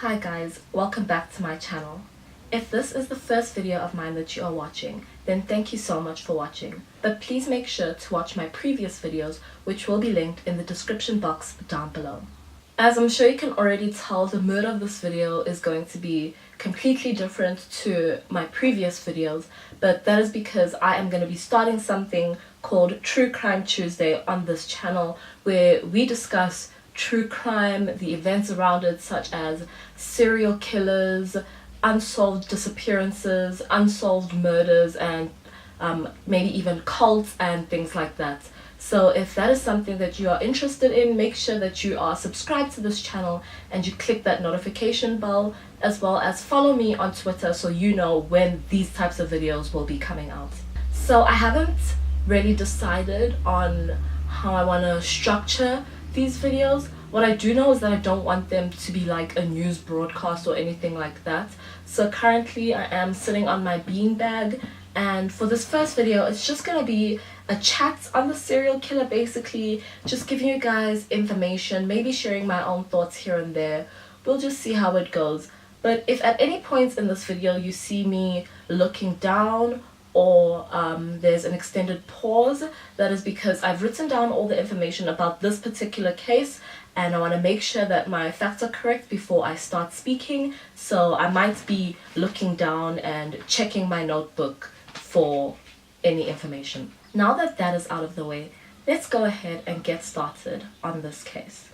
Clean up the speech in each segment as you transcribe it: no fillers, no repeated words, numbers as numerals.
Hi guys, welcome back to my channel. If this is the first video of mine that you are watching, then thank you so much for watching. But please make sure to watch my previous videos, which will be linked in the description box down below. As I'm sure you can already tell, the mood of this video is going to be completely different to my previous videos, but that is because I am going to be starting something called True Crime Tuesday on this channel, where we discuss true crime, the events around it, such as serial killers, unsolved disappearances, unsolved murders, and maybe even cults and things like that. So if that is something that you are interested in, make sure that you are subscribed to this channel and you click that notification bell, as well as follow me on Twitter so you know when these types of videos will be coming out. So I haven't really decided on how I want to structure these videos. What I do know is that I don't want them to be like a news broadcast or anything like that. So currently I am sitting on my beanbag, and for this first video it's just gonna be a chat on the serial killer, basically just giving you guys information, maybe sharing my own thoughts here and there. We'll just see how it goes. But if at any point in this video you see me looking down or there's an extended pause, that is because I've written down all the information about this particular case and I want to make sure that my facts are correct before I start speaking. So I might be looking down and checking my notebook for any information. Now that that is out of the way, let's go ahead and get started on this case.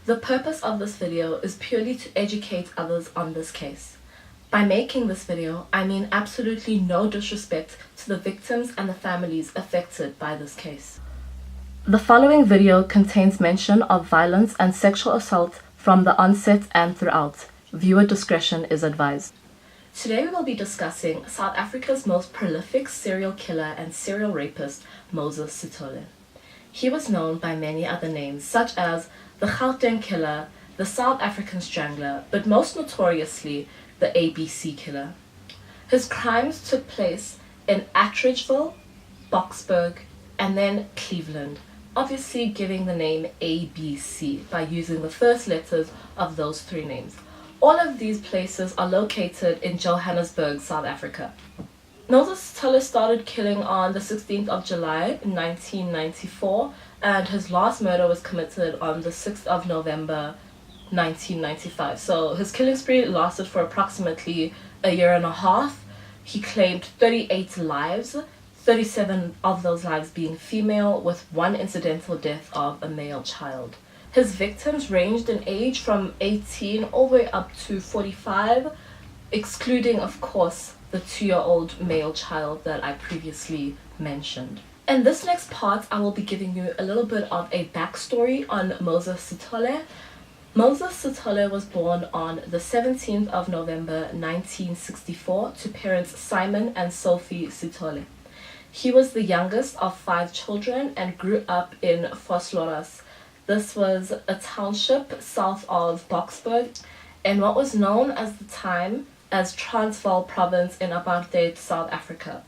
The purpose of this video is purely to educate others on this case. By making this video, I mean absolutely no disrespect to the victims and the families affected by this case. The following video contains mention of violence and sexual assault from the onset and throughout. Viewer discretion is advised. Today we will be discussing South Africa's most prolific serial killer and serial rapist, Moses Sithole. He was known by many other names such as the Gauteng Killer, the South African Strangler, but most notoriously the ABC Killer. His crimes took place in Attridgeville, Boksburg, and then Cleveland, obviously giving the name ABC by using the first letters of those three names. All of these places are located in Johannesburg, South Africa. Moses Sithole started killing on the 16th of July 1994, and his last murder was committed on the 6th of November 1995. So his killing spree lasted for approximately a year and a half. He claimed 38 lives, 37 of those lives being female, with one incidental death of a male child. His victims ranged in age from 18 all the way up to 45, excluding of course the 2-year-old male child that I previously mentioned. In this next part I will be giving you a little bit of a backstory on Moses Sithole. Moses Sithole was born on the 17th of November 1964 to parents Simon and Sophie Sithole. He was the youngest of 5 children and grew up in Vosloorus. This was a township south of Boksburg in what was known at the time as Transvaal province in apartheid South Africa.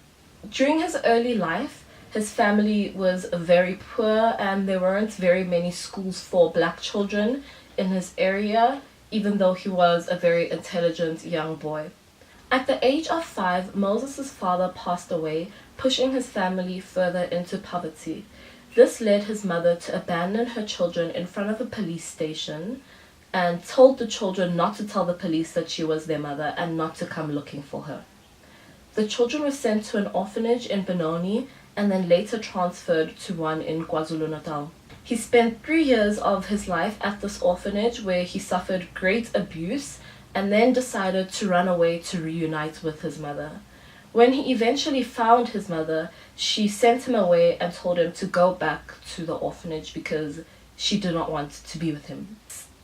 During his early life, his family was very poor and there weren't very many schools for black children in his area, even though he was a very intelligent young boy. At the age of 5, Moses' father passed away, pushing his family further into poverty. This led his mother to abandon her children in front of a police station and told the children not to tell the police that she was their mother and not to come looking for her. The children were sent to an orphanage in Benoni and then later transferred to one in KwaZulu-Natal. He spent 3 years of his life at this orphanage where he suffered great abuse and then decided to run away to reunite with his mother. When he eventually found his mother, she sent him away and told him to go back to the orphanage because she did not want to be with him.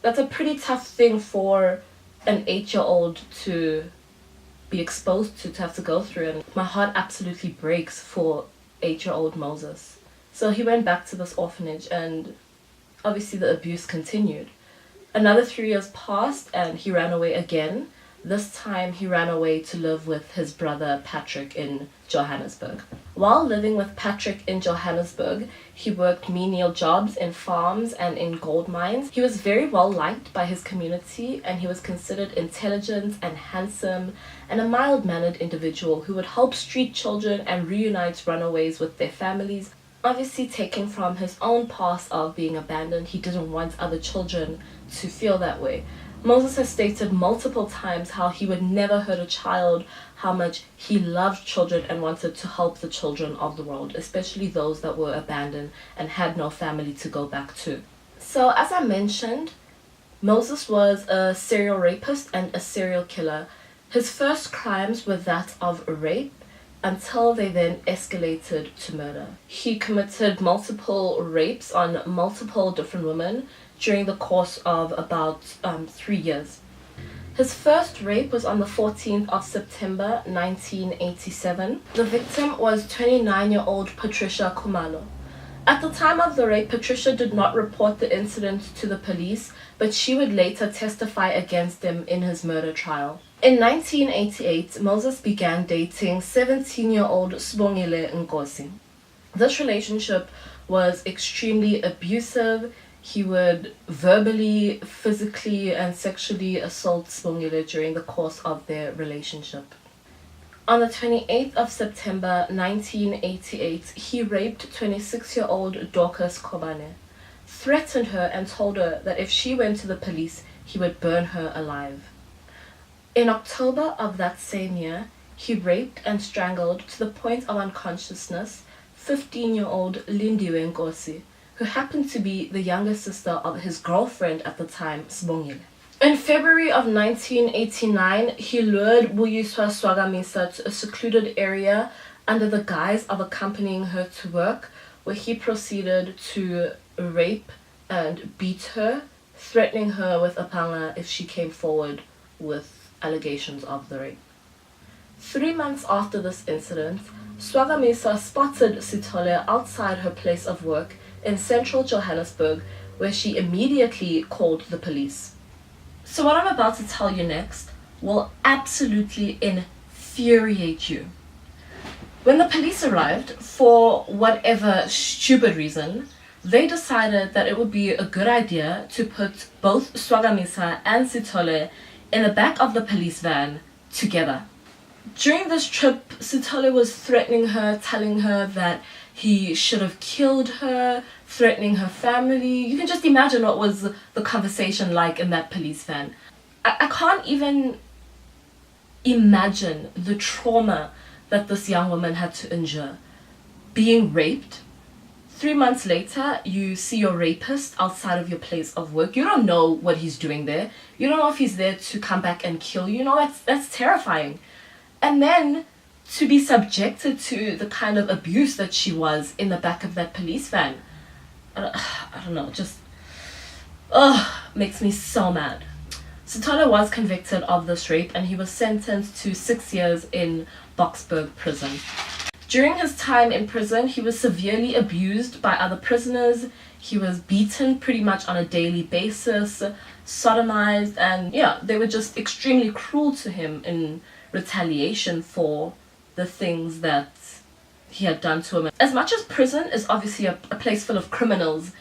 That's a pretty tough thing for an 8-year-old to be exposed to have to go through, and my heart absolutely breaks for 8-year-old Moses. So he went back to this orphanage and obviously the abuse continued. Another 3 years passed and he ran away again, This time he ran away to live with his brother Patrick in Johannesburg. While living with Patrick in Johannesburg, he worked menial jobs in farms and in gold mines. He was very well liked by his community, and he was considered intelligent and handsome and a mild-mannered individual who would help street children and reunite runaways with their families. Obviously, taking from his own past of being abandoned, he didn't want other children to feel that way. Moses has stated multiple times how he would never hurt a child, how much he loved children and wanted to help the children of the world, especially those that were abandoned and had no family to go back to. So, as I mentioned, Moses was a serial rapist and a serial killer. His first crimes were that of rape, until they then escalated to murder. He committed multiple rapes on multiple different women during the course of about 3 years. His first rape was on the 14th of September 1987. The victim was 29-year-old Patricia Khumalo. At the time of the rape, Patricia did not report the incident to the police, but she would later testify against him in his murder trial. In 1988, Moses began dating 17-year-old Sibongile Nkosi. This relationship was extremely abusive. He would verbally, physically, and sexually assault Sibongile during the course of their relationship. On the 28th of September 1988, he raped 26-year-old Dorcas Kobane, threatened her and told her that if she went to the police, he would burn her alive. In October of that same year, he raped and strangled to the point of unconsciousness 15-year-old Lindiwe Nkosi, who happened to be the younger sister of his girlfriend at the time, Sibongile. In February of 1989, he lured Buyiswa Swagamisa to a secluded area under the guise of accompanying her to work, where he proceeded to rape and beat her, threatening her with a panga if she came forward with allegations of the rape. 3 months after this incident, Swagamisa spotted Sithole outside her place of work in central Johannesburg, where she immediately called the police. So what I'm about to tell you next will absolutely infuriate you. When the police arrived, for whatever stupid reason, they decided that it would be a good idea to put both Swagamisa and Sithole in the back of the police van together. During this trip, Sithole was threatening her, telling her that he should have killed her, threatening her family. You can just imagine what was the conversation like in that police van. I can't even imagine the trauma that this young woman had to endure. Being raped. 3 months later, you see your rapist outside of your place of work. You don't know what he's doing there. You don't know if he's there to come back and kill you. You know, that's terrifying. And then to be subjected to the kind of abuse that she was in the back of that police van. I don't know, just makes me so mad. Sithole was convicted of this rape and he was sentenced to 6 years in Boksburg prison. During his time in prison, he was severely abused by other prisoners. He was beaten pretty much on a daily basis, sodomized, and yeah, they were just extremely cruel to him in retaliation for the things that he had done to him. As much as prison is obviously a place full of criminals,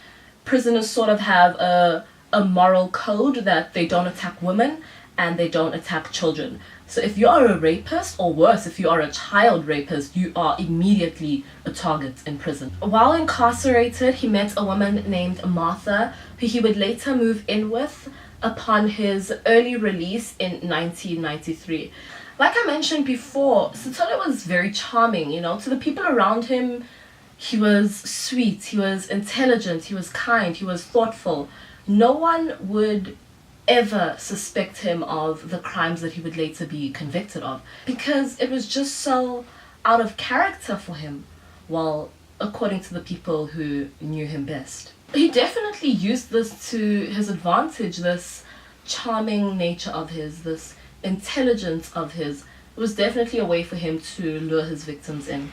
prisoners sort of have a moral code that they don't attack women and they don't attack children. So if you are a rapist, or worse, if you are a child rapist, you are immediately a target in prison. While incarcerated, he met a woman named Martha, who he would later move in with upon his early release in 1993. Like I mentioned before, Sithole was very charming, you know, to the people around him. He was sweet, he was intelligent, he was kind, he was thoughtful. No one would ever suspect him of the crimes that he would later be convicted of, because it was just so out of character for him, well, according to the people who knew him best. He definitely used this to his advantage, this charming nature of his, this intelligence of his. It was definitely a way for him to lure his victims in.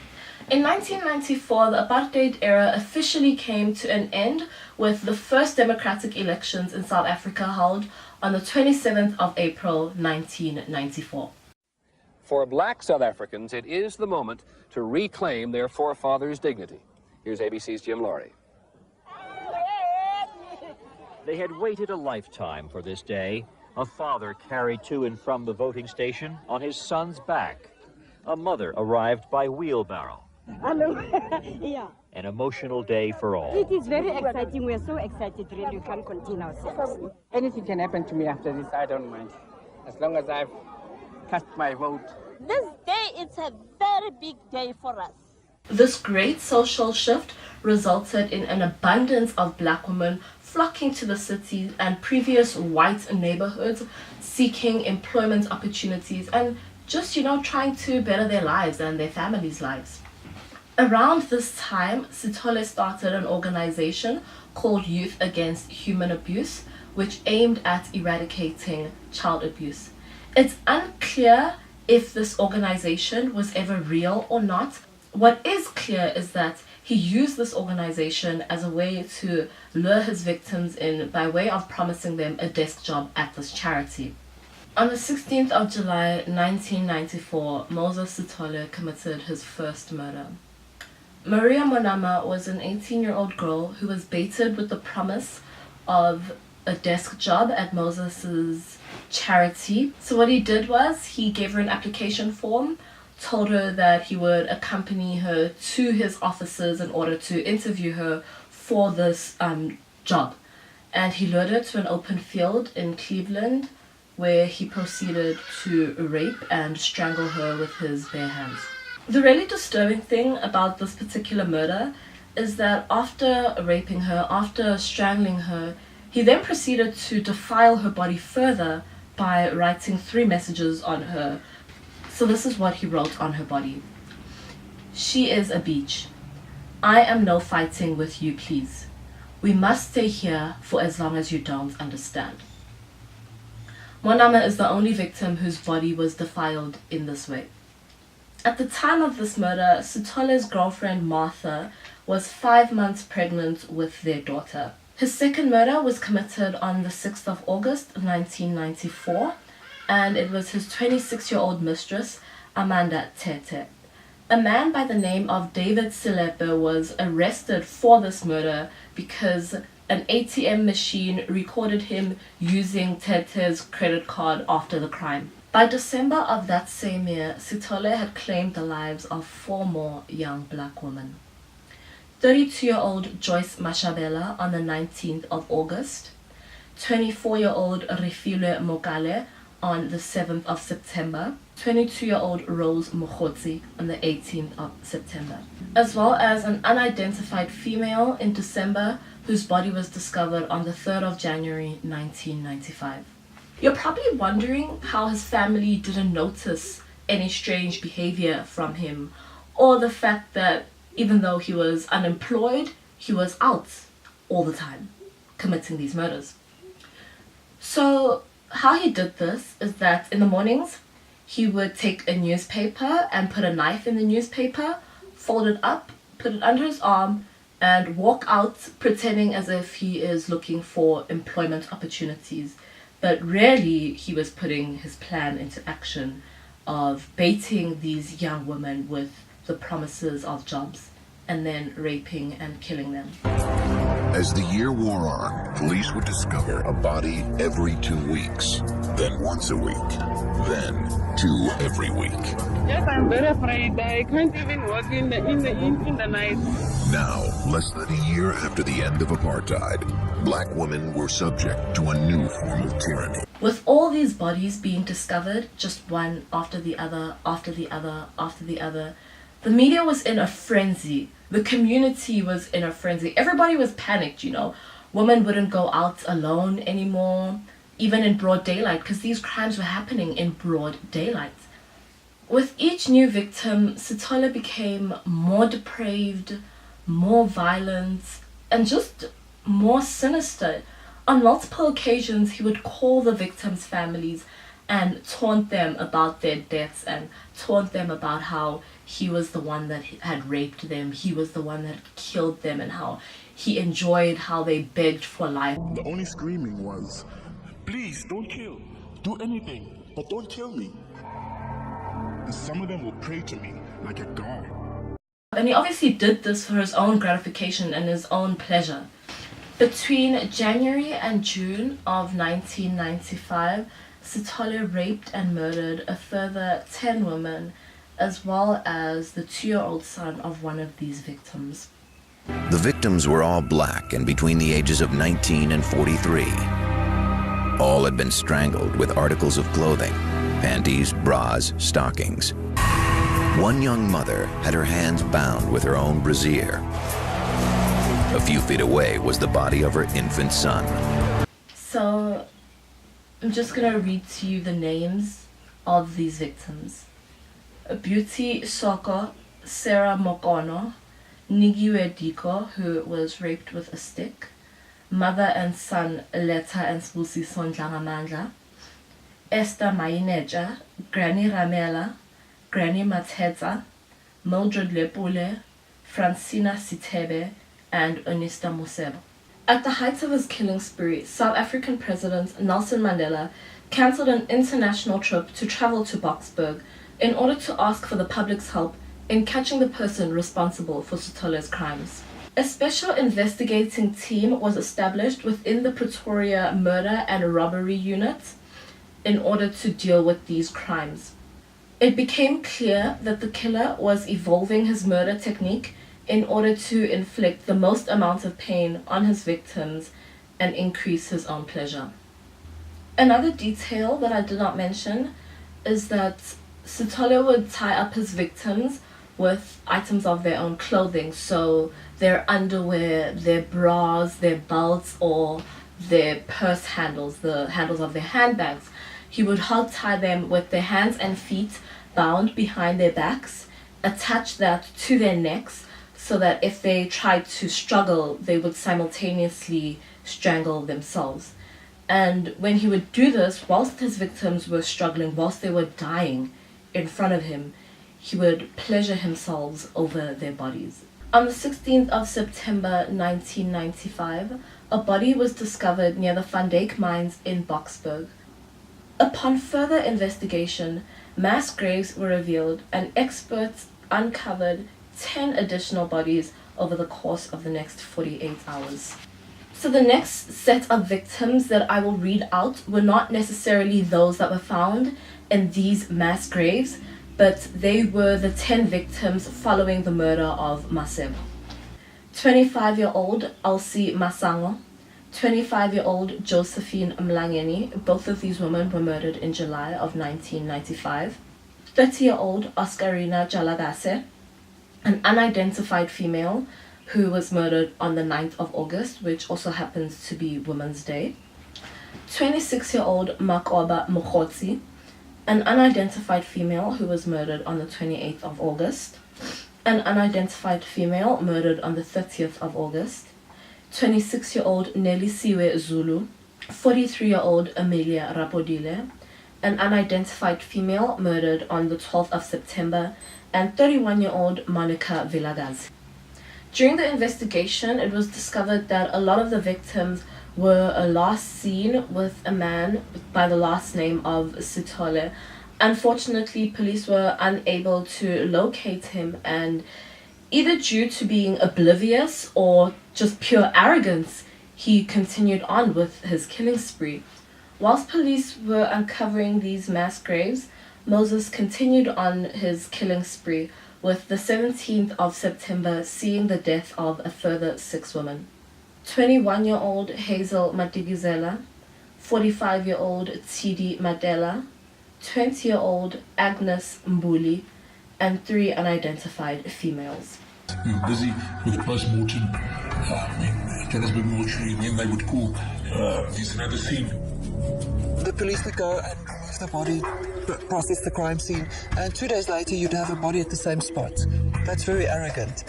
In 1994, the apartheid era officially came to an end with the first democratic elections in South Africa held on the 27th of April 1994. For Black South Africans, it is the moment to reclaim their forefathers' dignity. Here's ABC's Jim Laurie. They had waited a lifetime for this day. A father carried to and from the voting station on his son's back. A mother arrived by wheelbarrow. Hello. Yeah. An emotional day for all. It is very exciting. We are so excited, really. We can't contain ourselves. Anything can happen to me after this, I don't mind. As long as I've cast my vote. This day is a very big day for us. This great social shift resulted in an abundance of black women flocking to the cities and previous white neighborhoods, seeking employment opportunities and just, trying to better their lives and their families' lives. Around this time, Sithole started an organization called Youth Against Human Abuse, which aimed at eradicating child abuse. It's unclear if this organization was ever real or not. What is clear is that he used this organization as a way to lure his victims in by way of promising them a desk job at this charity. On the 16th of July 1994, Moses Sithole committed his first murder. Maria Monama was an 18-year-old girl who was baited with the promise of a desk job at Moses's charity. So what he did was he gave her an application form, told her that he would accompany her to his offices in order to interview her for this job. And he lured her to an open field in Cleveland where he proceeded to rape and strangle her with his bare hands. The really disturbing thing about this particular murder is that after raping her, after strangling her, he then proceeded to defile her body further by writing 3 messages on her. So this is what he wrote on her body. She is a beach. I am no fighting with you, please. We must stay here for as long as you don't understand. Monama is the only victim whose body was defiled in this way. At the time of this murder, Sithole's girlfriend Martha was 5 months pregnant with their daughter. His second murder was committed on the 6th of August 1994, and it was his 26-year-old mistress, Amanda Tete. A man by the name of David Silepe was arrested for this murder because an ATM machine recorded him using Tete's credit card after the crime. By December of that same year, Sithole had claimed the lives of 4 more young black women. 32-year-old Joyce Mashabela on the 19th of August, 24-year-old Refilwe Mokale on the 7th of September, 22-year-old Rose Mokhotsi on the 18th of September, as well as an unidentified female in December whose body was discovered on the 3rd of January 1995. You're probably wondering how his family didn't notice any strange behavior from him, or the fact that even though he was unemployed, he was out all the time committing these murders. So how he did this is that in the mornings, he would take a newspaper and put a knife in the newspaper, fold it up, put it under his arm, and walk out pretending as if he is looking for employment opportunities. But really, he was putting his plan into action of baiting these young women with the promises of jobs and then raping and killing them. As the year wore on, police would discover a body every 2 weeks, then once a week, then 2 every week. Yes, I'm very afraid. I can't even walk in the night. Now, less than a year after the end of apartheid, black women were subject to a new form of tyranny. With all these bodies being discovered, just one after the other, after the other, after the other, the media was in a frenzy. The community was in a frenzy. Everybody was panicked, Women wouldn't go out alone anymore, even in broad daylight, because these crimes were happening in broad daylight. With each new victim, Sithole became more depraved, more violent, and just more sinister. On multiple occasions, he would call the victims' families and taunt them about their deaths and taunt them about how he was the one that had raped them, he was the one that had killed them, and how he enjoyed how they begged for life. The only screaming was, Please, don't kill. Do anything, but don't kill me. And some of them will pray to me like a god. And he obviously did this for his own gratification and his own pleasure. Between January and June of 1995, Sithole raped and murdered a further 10 women, as well as the 2-year-old son of one of these victims. The victims were all black and between the ages of 19 and 43. All had been strangled with articles of clothing, panties, bras, stockings. One young mother had her hands bound with her own brassiere. A few feet away was the body of her infant son. So, I'm just gonna read to you the names of these victims. Beauty Soko, Sarah Mokono, Nigiwe Diko, who was raped with a stick, mother and son Leta and Sbusiso Ndlangamandla, Esther Maineja, Granny Ramela, Granny Mathetsa, Mildred Lepule, Francina Sithebe, and Onista Mosebo. At the height of his killing spree, South African President Nelson Mandela cancelled an international trip to travel to Boksburg in order to ask for the public's help in catching the person responsible for Sithole's crimes. A special investigating team was established within the Pretoria Murder and Robbery Unit in order to deal with these crimes. It became clear that the killer was evolving his murder technique in order to inflict the most amount of pain on his victims and increase his own pleasure. Another detail that I did not mention is that Sithole would tie up his victims with items of their own clothing, so their underwear, their bras, their belts, or their purse handles, the handles of their handbags. He would hog tie them with their hands and feet bound behind their backs, attach that to their necks so that if they tried to struggle, they would simultaneously strangle themselves. And when he would do this, whilst his victims were struggling, whilst they were dying in front of him, he would pleasure himself over their bodies. On the 16th of September 1995, a body was discovered near the Van Dyke mines in Boksburg. Upon further investigation, mass graves were revealed and experts uncovered 10 additional bodies over the course of the next 48 hours. So the next set of victims that I will read out were not necessarily those that were found in these mass graves, but they were the 10 victims following the murder of Masebo. 25-year-old Elsie Masango, 25-year-old Josephine Mlangeni, both of these women were murdered in July of 1995. 30-year-old Oscarina Jalagase, an unidentified female who was murdered on the 9th of August, which also happens to be Women's Day. 26-year-old Makoba Mokotsi, an unidentified female who was murdered on the 28th of August. An unidentified female murdered on the 30th of August. 26-year-old Nelisiwe Zulu, 43-year-old Amelia Rapodile, an unidentified female murdered on the 12th of September, and 31-year-old Monica Vilagazi. During the investigation, it was discovered that a lot of the victims were last seen with a man by the last name of Sithole. Unfortunately, police were unable to locate him, and either due to being oblivious or just pure arrogance, he continued on with his killing spree. Whilst police were uncovering these mass graves, Moses continued on his killing spree, with the 17th of September seeing the death of a further 6 women. 21-year-old Hazel Matigizela, 45-year-old Tidi Madela, 20-year-old Agnes Mbuli, and 3 unidentified females. We were busy with post-mortem in Johannesburg mortuary, and then they would call, there's another scene. The police would go and remove the body, process the crime scene, and 2 days later you'd have a body at the same spot. That's very arrogant.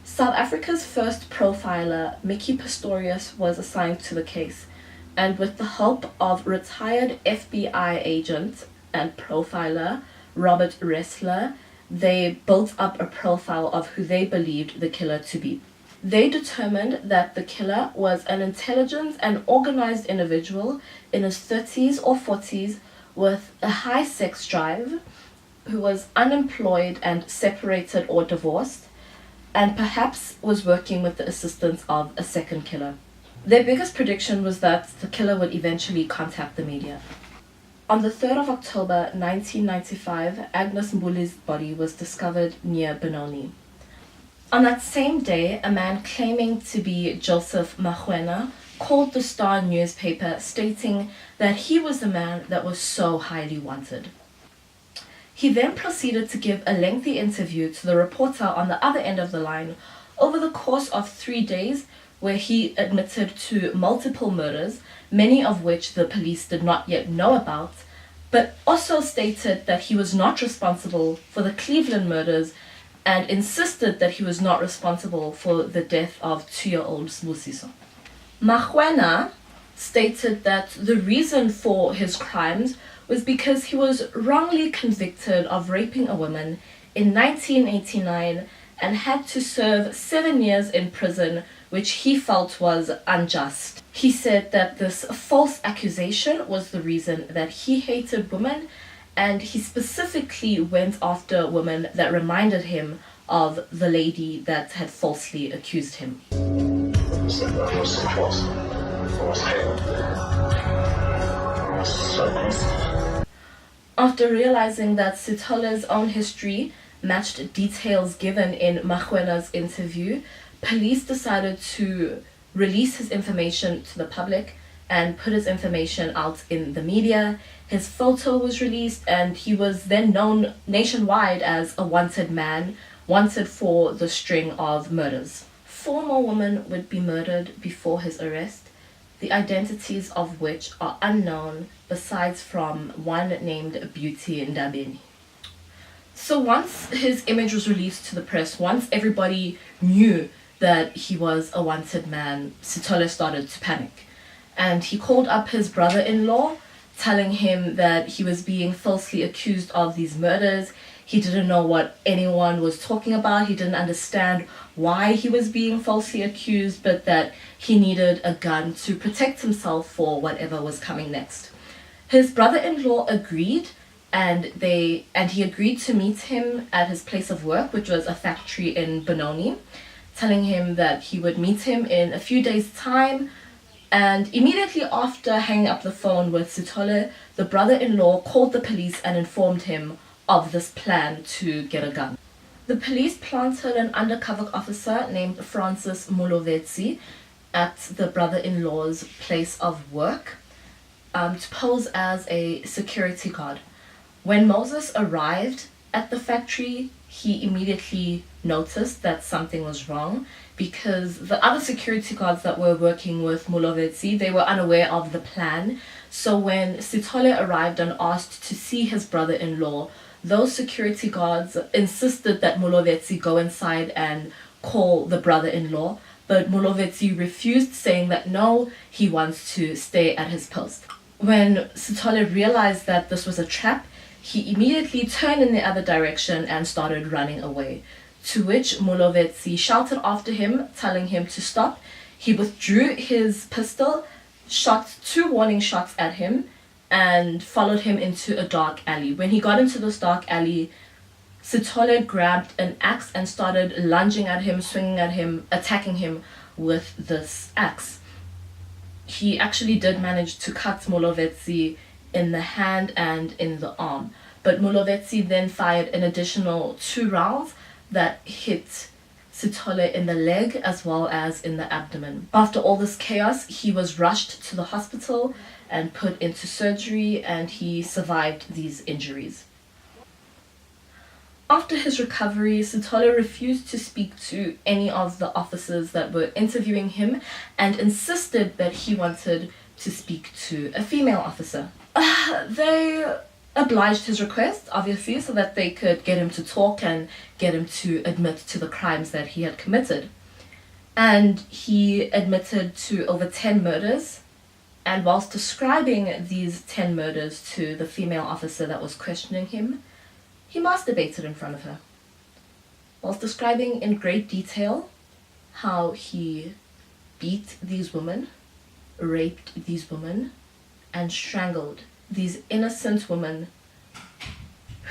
South Africa's first profiler, Mickey Pistorius, was assigned to the case, and with the help of retired FBI agent and profiler Robert Ressler, they built up a profile of who they believed the killer to be. They determined that the killer was an intelligent and organized individual in his 30s or 40s with a high sex drive, who was unemployed and separated or divorced, and perhaps was working with the assistance of a second killer. Their biggest prediction was that the killer would eventually contact the media. On the 3rd of October 1995, Agnes Mbuli's body was discovered near Benoni. On that same day, a man claiming to be Joseph Mahuena called the Star newspaper stating that he was the man that was so highly wanted. He then proceeded to give a lengthy interview to the reporter on the other end of the line over the course of 3 days, where he admitted to multiple murders, many of which the police did not yet know about, but also stated that he was not responsible for the Cleveland murders and insisted that he was not responsible for the death of 2-year-old Sbusiso. Mahuena stated that the reason for his crimes was because he was wrongly convicted of raping a woman in 1989 and had to serve 7 years in prison, which he felt was unjust. He said that this false accusation was the reason that he hated women, and he specifically went after women that reminded him of the lady that had falsely accused him. After realizing that Sithole's own history matched details given in Mahuena's interview, police decided to release his information to the public and put his information out in the media. His photo was released, and he was then known nationwide as a wanted man, wanted for the string of murders. 4 more women would be murdered before his arrest, the identities of which are unknown, besides from one named Beauty Ndabeni. So once his image was released to the press, once everybody knew that he was a wanted man, Sithole started to panic. And he called up his brother-in-law, telling him that he was being falsely accused of these murders. He didn't know what anyone was talking about. He didn't understand why he was being falsely accused, but that he needed a gun to protect himself for whatever was coming next. His brother-in-law agreed, and he agreed to meet him at his place of work, which was a factory in Benoni, telling him that he would meet him in a few days' time. And immediately after hanging up the phone with Sithole, the brother-in-law called the police and informed him of this plan to get a gun. The police planted an undercover officer named Francis Mulovetsi at the brother-in-law's place of work to pose as a security guard. When Moses arrived at the factory, he immediately noticed that something was wrong, because the other security guards that were working with Mulovetsi, they were unaware of the plan. So when Sithole arrived and asked to see his brother-in-law, those security guards insisted that Mulovetsi go inside and call the brother-in-law, but Mulovetsi refused, saying that no, he wants to stay at his post. When Sithole realized that this was a trap, he immediately turned in the other direction and started running away, to which Mulovetsi shouted after him, telling him to stop. He withdrew his pistol, shot 2 warning shots at him, and followed him into a dark alley. When he got into this dark alley, Sithole grabbed an axe and started lunging at him, swinging at him, attacking him with this axe. He actually did manage to cut Mulovetsi in the hand and in the arm, but Mulovetsi then fired an additional 2 rounds that hit Sithole in the leg as well as in the abdomen. After all this chaos, he was rushed to the hospital and put into surgery, and he survived these injuries. After his recovery, Sithole refused to speak to any of the officers that were interviewing him and insisted that he wanted to speak to a female officer. They obliged his request, obviously, so that they could get him to talk and get him to admit to the crimes that he had committed. And he admitted to over 10 murders. And whilst describing these 10 murders to the female officer that was questioning him, he masturbated in front of her. Whilst describing in great detail how he beat these women, raped these women, and strangled these innocent women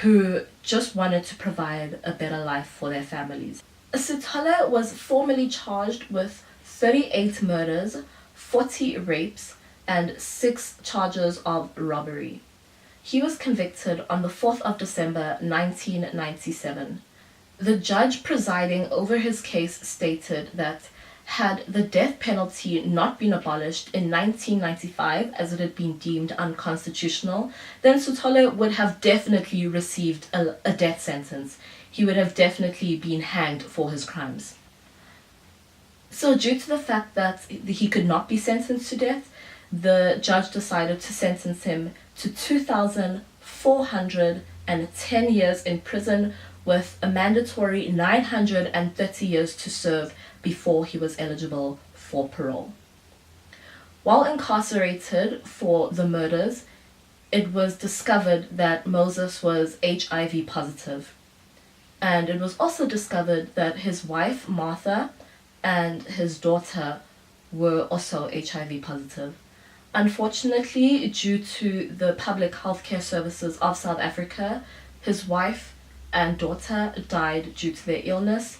who just wanted to provide a better life for their families. Sithole was formally charged with 38 murders, 40 rapes, and 6 charges of robbery. He was convicted on the 4th of December 1997. The judge presiding over his case stated that had the death penalty not been abolished in 1995 as it had been deemed unconstitutional, then Sithole would have definitely received a death sentence. He would have definitely been hanged for his crimes. So due to the fact that he could not be sentenced to death, the judge decided to sentence him to 2,410 years in prison with a mandatory 930 years to serve before he was eligible for parole. While incarcerated for the murders, it was discovered that Moses was HIV positive. And it was also discovered that his wife, Martha, and his daughter were also HIV positive. Unfortunately, due to the public healthcare services of South Africa, his wife and daughter died due to their illness.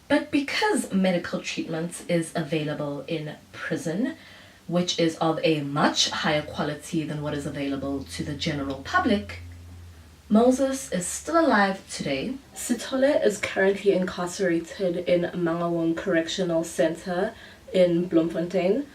But because medical treatment is available in prison, which is of a much higher quality than what is available to the general public, Moses is still alive today. Sithole is currently incarcerated in Mangaung Correctional Center in Bloemfontein,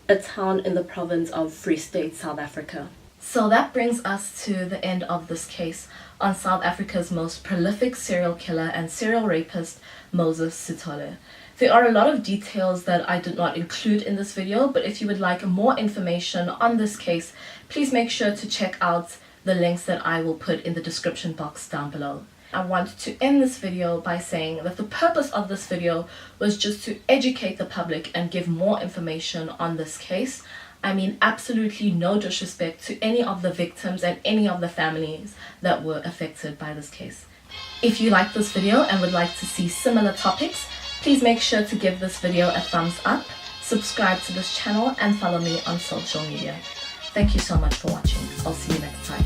a town in the province of Free State, South Africa. So that brings us to the end of this case on South Africa's most prolific serial killer and serial rapist, Moses Sithole. There are a lot of details that I did not include in this video, but if you would like more information on this case, please make sure to check out the links that I will put in the description box down below. I want to end this video by saying that the purpose of this video was just to educate the public and give more information on this case. I mean absolutely no disrespect to any of the victims and any of the families that were affected by this case. If you liked this video and would like to see similar topics, please make sure to give this video a thumbs up, subscribe to this channel, and follow me on social media. Thank you so much for watching. I'll see you next time.